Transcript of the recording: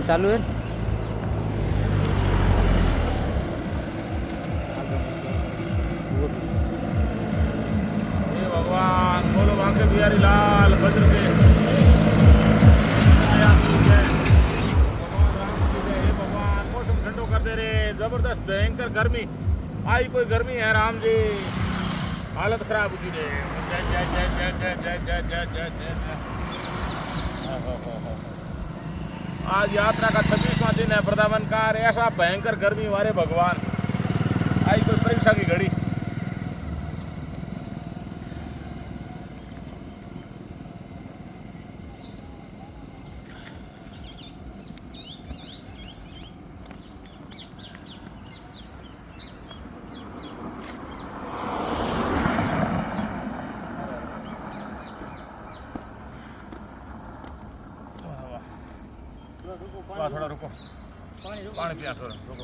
चालू है। हे भगवान बोलो बांके बिहारी लाल भद्र के आया की जय। भगवान राम की जय। हे भगवान मौसम ठंडो कर दे रे। जबरदस्त भयंकर गर्मी आई कोई गर्मी है राम जी। हालत खराब होगी रे। जय जय जय जय जय जय जय जय जय जय जय। आज यात्रा का 26वां दिन है वृंदावन का। ऐसा भयंकर गर्मी वाले भगवान आई कोई परीक्षा की घड़ी। थोड़ा रुको पानी पिया थोड़ा रुको।